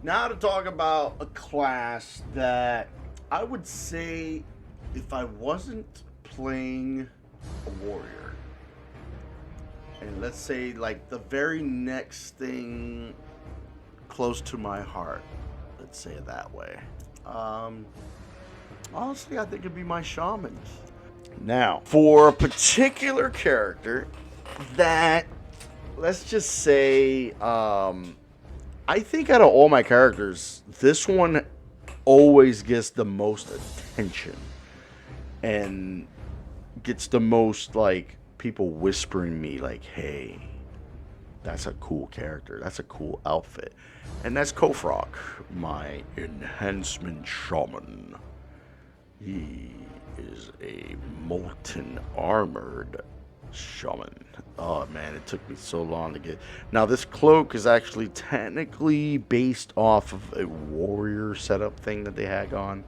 Now to talk about a class that I would say if I wasn't playing a warrior, and let's say like the very next thing close to my heart, let's say it that way. Um, Honestly, I think it'd be my shamans. Now, for a particular character that, let's just say, I think out of all my characters, this one always gets the most attention and gets the most, like, people whispering me, like, hey, that's a cool character. That's a cool outfit. And that's Kofrok, my Enhancement Shaman. He is a molten armored shaman. Oh man, it took me so long to get. Now this cloak is actually technically based off of a warrior setup thing that they had on,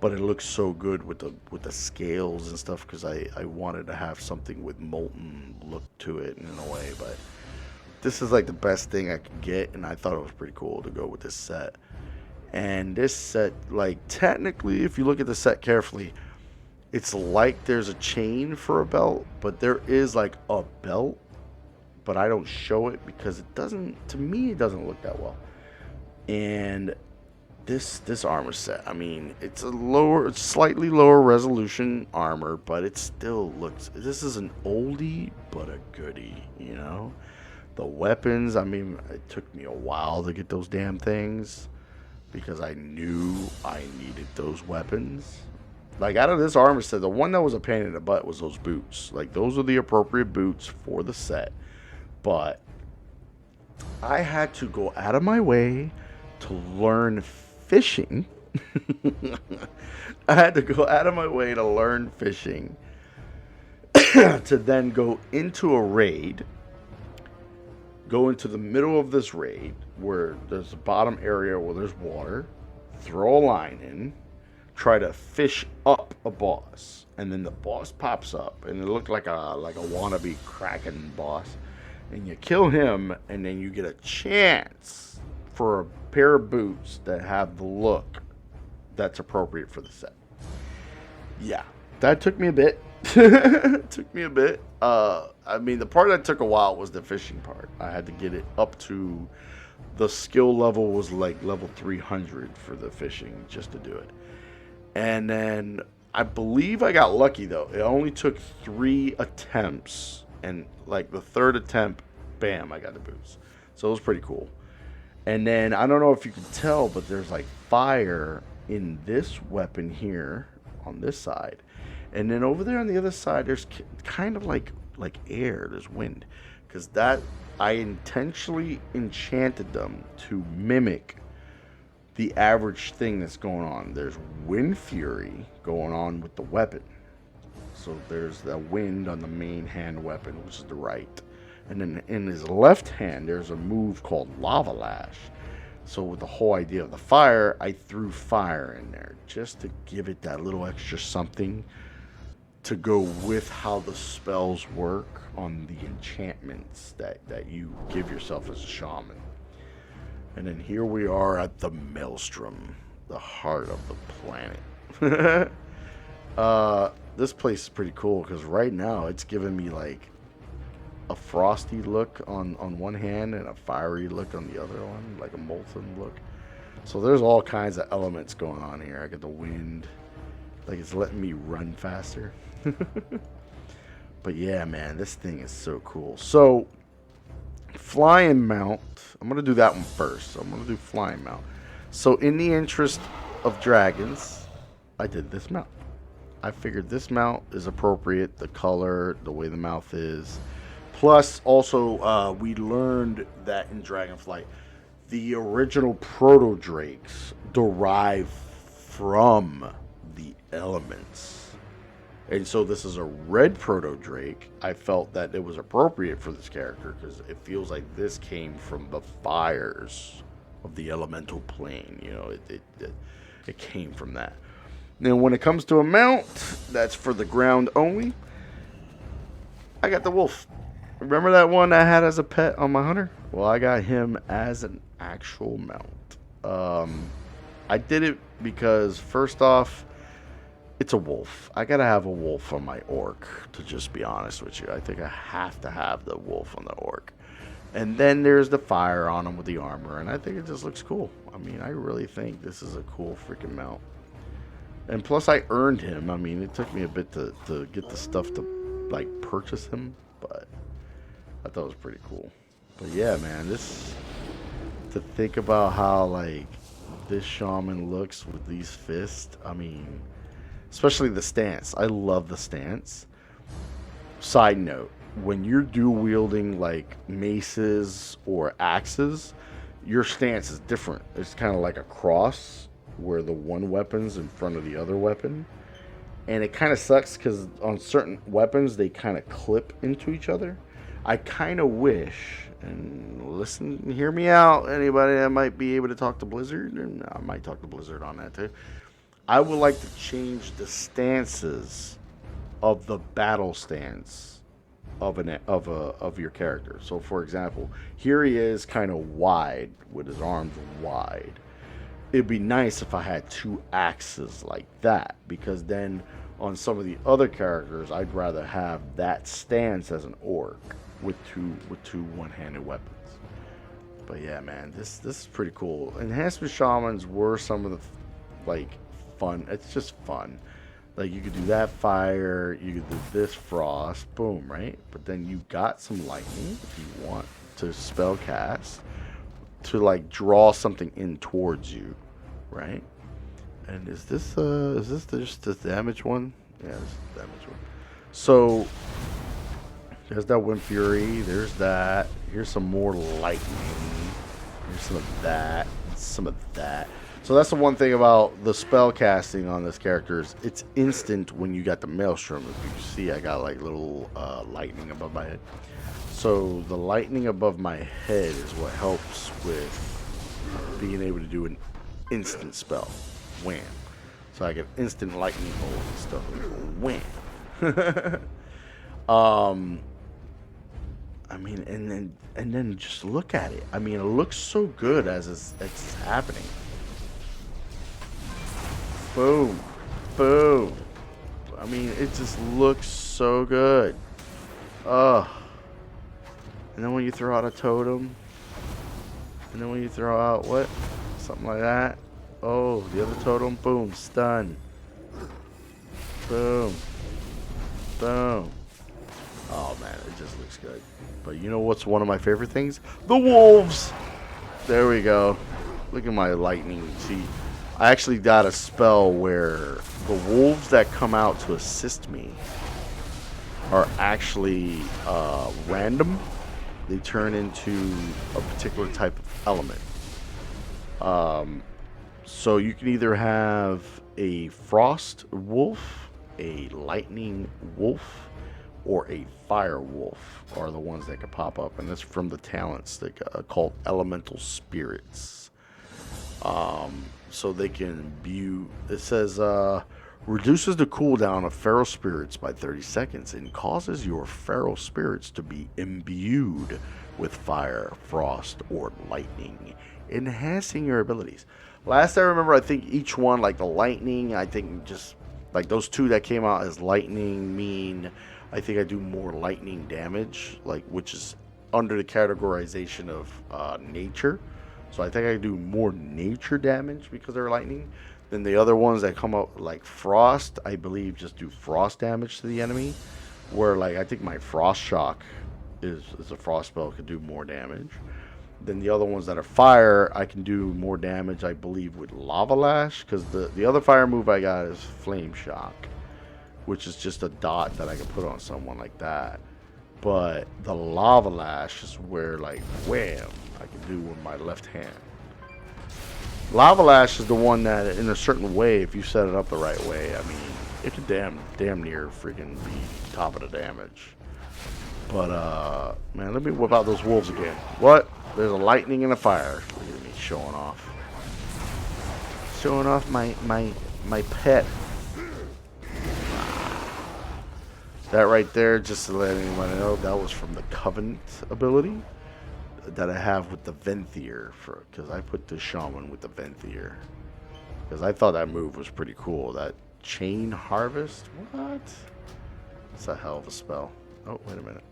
but it looks so good with the scales and stuff because I wanted to have something with molten look to it in a way, but this is like the best thing I could get, and I thought it was pretty cool to go with this set. And this set, like, technically, if you look at the set carefully, it's like there's a chain for a belt, but there is like a belt, but I don't show it because it doesn't, to me, it doesn't look that well. And this armor set, I mean, it's slightly lower resolution armor, but it still looks, this is an oldie but a goodie, you know? The weapons, I mean, it took me a while to get those damn things because I knew I needed those weapons. Like, out of this armor set, the one that was a pain in the butt was those boots. Like, those are the appropriate boots for the set. But I had to go out of my way to learn fishing. I had to go out of my way to learn fishing to then go into a raid. Go into the middle of this raid where there's a bottom area where there's water. Throw a line in. Try to fish up a boss, and then the boss pops up, and it looked like a wannabe Kraken boss, and you kill him, and then you get a chance for a pair of boots that have the look that's appropriate for the set. Yeah, that took me a bit. Took me a bit. I mean, the part that took a while was the fishing part. I had to get it up to the skill level was like level 300 for the fishing just to do it. And then I believe I got lucky though. It only took 3 attempts, and like the third attempt, bam, I got the boots. So it was pretty cool. And then I don't know if you can tell, but there's like fire in this weapon here on this side. And then over there on the other side, there's kind of like air, there's wind. Because that, I intentionally enchanted them to mimic the average thing that's going on. There's wind fury going on with the weapon. So there's the wind on the main hand weapon, which is the right. And then in his left hand, there's a move called Lava Lash. So with the whole idea of the fire, I threw fire in there just to give it that little extra something to go with how the spells work on the enchantments that you give yourself as a shaman. And then here we are at the Maelstrom, the heart of the planet. This place is pretty cool because right now it's giving me like a frosty look on one hand and a fiery look on the other one, like a molten look. So there's all kinds of elements going on here. I got the wind, like it's letting me run faster. But yeah, man, this thing is so cool. So flying mount, I'm going to do that one first. So I'm going to do flying mount. So in the interest of dragons, I did this mount. I figured this mount is appropriate. The color, the way the mouth is. Plus, also, we learned that in Dragonflight, the original proto-drakes derive from the elements. And so this is a red proto-drake. I felt that it was appropriate for this character because it feels like this came from the fires of the elemental plane. You know, it came from that. Now, when it comes to a mount, that's for the ground only. I got the wolf. Remember that one I had as a pet on my hunter? Well, I got him as an actual mount. I did it because, first off, it's a wolf. I gotta have a wolf on my orc, to just be honest with you. I think I have to have the wolf on the orc. And then there's the fire on him with the armor, and I think it just looks cool. I mean, I really think this is a cool freaking mount. And plus, I earned him. I mean, it took me a bit to get the stuff to, like, purchase him, but I thought it was pretty cool. But yeah, man, this, to think about how, like, this shaman looks with these fists, I mean, especially the stance. I love the stance. Side note, when you're dual wielding like maces or axes, your stance is different. It's kind of like a cross where the one weapon's in front of the other weapon. And it kind of sucks because on certain weapons, they kind of clip into each other. I kind of wish, and listen, hear me out, anybody that might be able to talk to Blizzard, and I might talk to Blizzard on that too. I would like to change the stances of the battle stance of your character. So, for example, here he is kind of wide with his arms wide. It'd be nice if I had two axes like that, because then on some of the other characters, I'd rather have that stance as an orc with two one-handed weapons. But yeah, man, this is pretty cool. Enhancement shamans were some of the like fun. It's just fun. Like, you could do that fire, you could do this frost, boom, right? But then you got some lightning if you want to spell cast to like draw something in towards you, right? And is this just the damage one? Yeah, this is the damage one. So there's that Wind Fury, there's that. Here's some more lightning. Here's some of that, some of that. So that's the one thing about the spell casting on this character is it's instant when you got the Maelstrom. If you see, I got like little lightning above my head. So the lightning above my head is what helps with being able to do an instant spell. Wham. So I get instant lightning bolt and stuff. Wham. I mean, and then just look at it. I mean, it looks so good as it's happening. Boom. Boom. I mean, it just looks so good. Ugh. And then when you throw out a totem. And then when you throw out what? Something like that. Oh, the other totem. Boom. Stun. Boom. Boom. Oh, man. It just looks good. But you know what's one of my favorite things? The wolves. There we go. Look at my lightning. See, I actually got a spell where the wolves that come out to assist me are actually random. They turn into a particular type of element. So you can either have a frost wolf, a lightning wolf, or a fire wolf are the ones that can pop up. And that's from the talents that called elemental spirits. So they can imbue. It says reduces the cooldown of feral spirits by 30 seconds and causes your feral spirits to be imbued with fire, frost, or lightning, enhancing your abilities. Last I remember, I think each one, like the lightning, I think just like those two that came out as lightning mean I think I do more lightning damage, like, which is under the categorization of nature. So I think I do more nature damage because they're lightning than the other ones that come up like frost. I believe just do frost damage to the enemy. Where like I think my frost shock is a frost spell, could do more damage than the other ones that are fire. I can do more damage, I believe, with lava lash, because the other fire move I got is flame shock, which is just a dot that I can put on someone like that. But the lava lash is where like wham, I can do with my left hand. Lava lash is the one that in a certain way, if you set it up the right way, I mean, it could damn near freaking be top of the damage. But man, let me whip out those wolves again. What? There's a lightning and a fire. Look at me showing off. Showing off my pet. That right there, just to let anyone know, that was from the Covenant ability. that I have with the Venthier, because I put the Shaman with the Venthier. Because I thought that move was pretty cool. That Chain Harvest? What? It's a hell of a spell. Oh, wait a minute.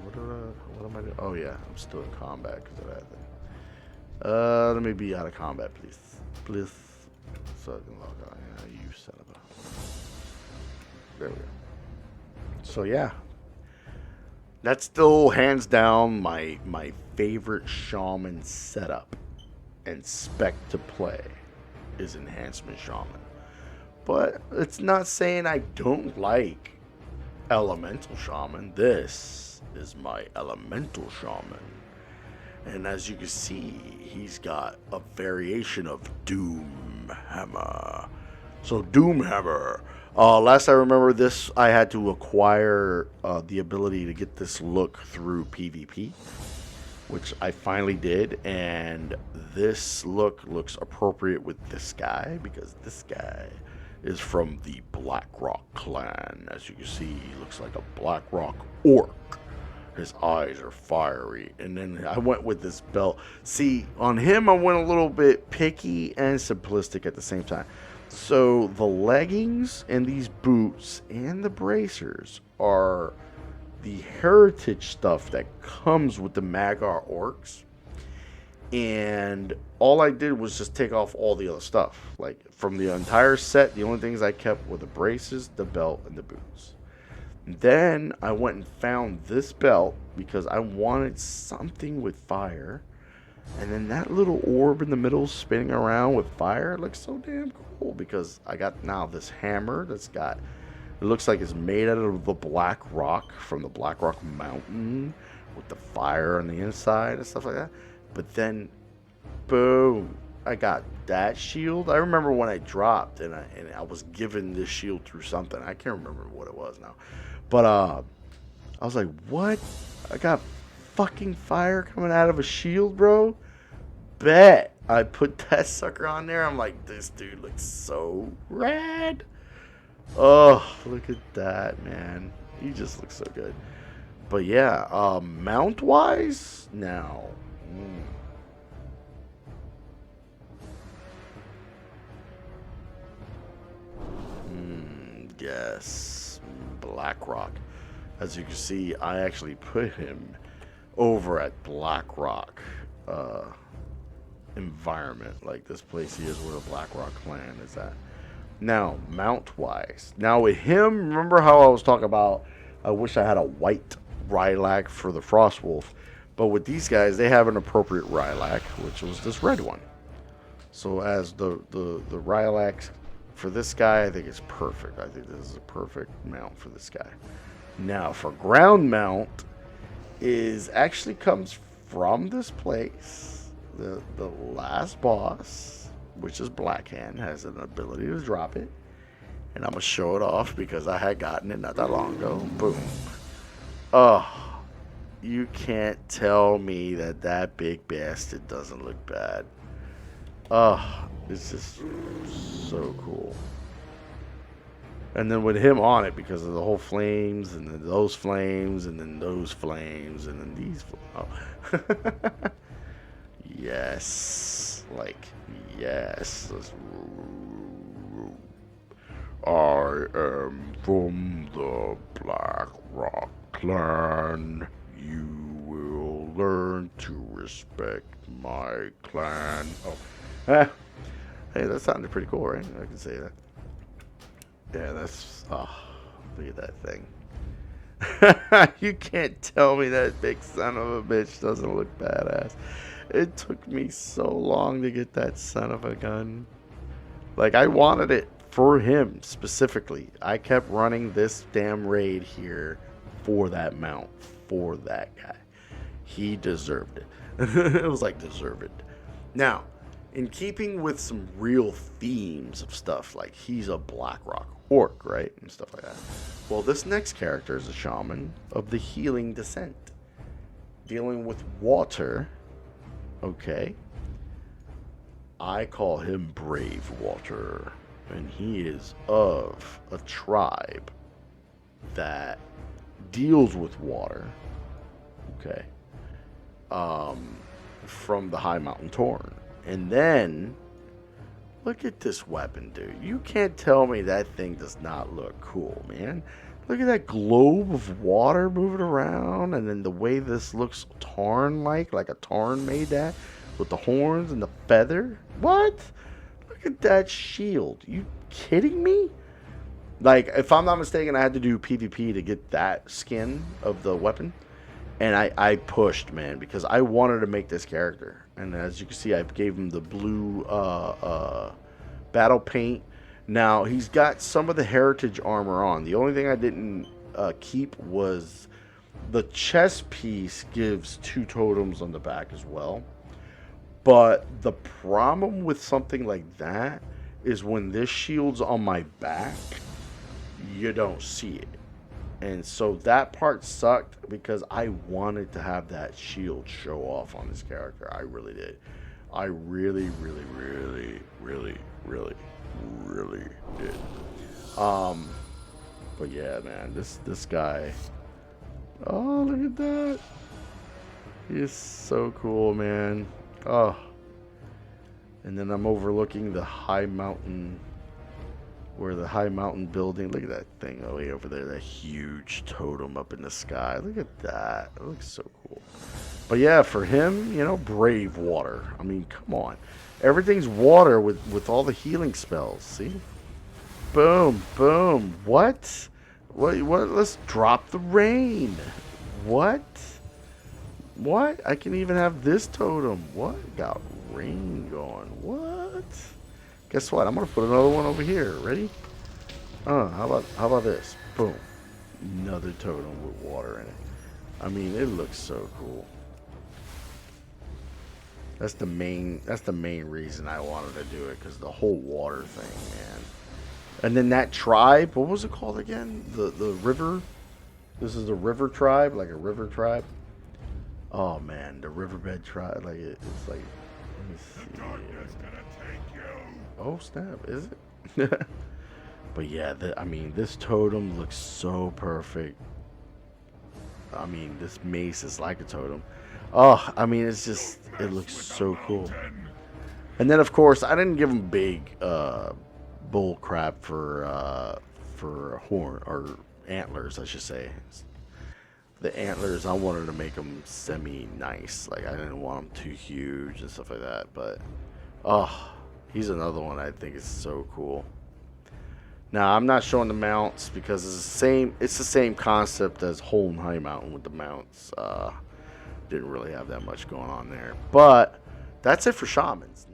What am I doing? Oh, yeah. I'm still in combat because of that thing. Let me be out of combat, please. Please. So I can log on. Yeah, you son of a... There we go. So, yeah. That's still, hands down, my favorite Shaman setup and spec to play is Enhancement Shaman. But it's not saying I don't like Elemental Shaman. This is my Elemental Shaman. And as you can see, he's got a variation of Doom Hammer. So Doom Hammer. Last I remember this, I had to acquire the ability to get this look through PvP, which I finally did. And this look looks appropriate with this guy, because this guy is from the Blackrock clan. As you can see, he looks like a Blackrock orc. His eyes are fiery. And then I went with this belt. See, on him, I went a little bit picky and simplistic at the same time. So the leggings and these boots and the bracers are the heritage stuff that comes with the Magar orcs. And all I did was just take off all the other stuff. Like, from the entire set, the only things I kept were the braces, the belt, and the boots. Then I went and found this belt because I wanted something with fire. And then that little orb in the middle spinning around with fire looks so damn cool, because I got now this hammer that's got, it looks like it's made out of the black rock from the Black Rock Mountain with the fire on the inside and stuff like that. But then, boom, I got that shield. I remember when I dropped and I was given this shield through something. I can't remember what it was now. But I was like, what? I got fucking fire coming out of a shield, bro? Bet. I put that sucker on there. I'm like, this dude looks so rad. Oh, look at that, man. He just looks so good. But yeah, mount-wise, now. Yes, Blackrock. As you can see, I actually put him over at Blackrock environment. Like, this place here is where the Blackrock clan is at. Now, mount-wise. Now, with him, remember how I was talking about, I wish I had a white Rylac for the Frostwolf. But with these guys, they have an appropriate Rylac, which was this red one. So as the Rylac for this guy, I think it's perfect. I think this is a perfect mount for this guy. Now, for ground mount, is actually comes from this place. The last boss, which is Blackhand, has an ability to drop it. And I'm going to show it off because I had gotten it not that long ago. Boom. Oh, you can't tell me that that big bastard doesn't look bad. Oh, it's just so cool. And then with him on it, because of the whole flames, and then those flames, and then those flames, and then these flames. Oh. Yes. Like, yes. I am from the Black Rock clan. You will learn to respect my clan. Oh. Hey, that sounded pretty cool, right? I can say that. Yeah, that's... Oh, look at that thing. You can't tell me that big son of a bitch doesn't look badass. It took me so long to get that son of a gun. Like, I wanted it for him specifically. I kept running this damn raid here for that mount, for that guy. He deserved it. It was like, deserve it. Now, in keeping with some real themes of stuff, like he's a Blackrock orc, right? And stuff like that. Well, this next character is a shaman of the healing descent. Dealing with water. Okay. I call him Bravewater. And he is of a tribe that deals with water. Okay. from the High Mountain Torn. And then, look at this weapon, dude. You can't tell me that thing does not look cool, man. Look at that globe of water moving around, and then the way this looks Tarn-like a Tarn made that, with the horns and the feather. What? Look at that shield. You kidding me? Like, if I'm not mistaken, I had to do PvP to get that skin of the weapon. And I pushed, man, because I wanted to make this character. And as you can see, I gave him the blue battle paint. Now, he's got some of the heritage armor on. The only thing I didn't keep was the chest piece gives 2 totems on the back as well. But the problem with something like that is when this shield's on my back, you don't see it. And so that part sucked because I wanted to have that shield show off on this character. I really did. I really did. But yeah, man, this guy. Oh, look at that. He is so cool, man. Oh. And then I'm overlooking the high mountain, where the high mountain building. Look at that thing way over there, that huge totem up in the sky. Look at that. It looks so cool. But yeah, for him, you know, Bravewater. I mean, come on. Everything's water with all the healing spells. See? Boom, boom. What? What? Let's drop the rain. What? What? I can even have this totem. What? Got rain going. What? Guess what? I'm gonna put another one over here. Ready? How about this? Boom. Another totem with water in it. I mean, it looks so cool. That's the main reason I wanted to do it, because the whole water thing, man. And then that tribe, what was it called again? The river. This is the river tribe, like a river tribe. Oh man, the riverbed tribe, like it's like. Let me see. Oh snap! Is it? But yeah, I mean, this totem looks so perfect. I mean, this mace is like a totem. Oh, I mean, it's just, it looks so cool. And then, of course, I didn't give him big bull crap for horn, or antlers, I should say. The antlers, I wanted to make them semi-nice. Like, I didn't want them too huge and stuff like that. But, oh, he's another one I think is so cool. Now, I'm not showing the mounts because it's the same concept as Holm High Mountain with the mounts. Didn't really have that much going on there. But that's it for Shamans.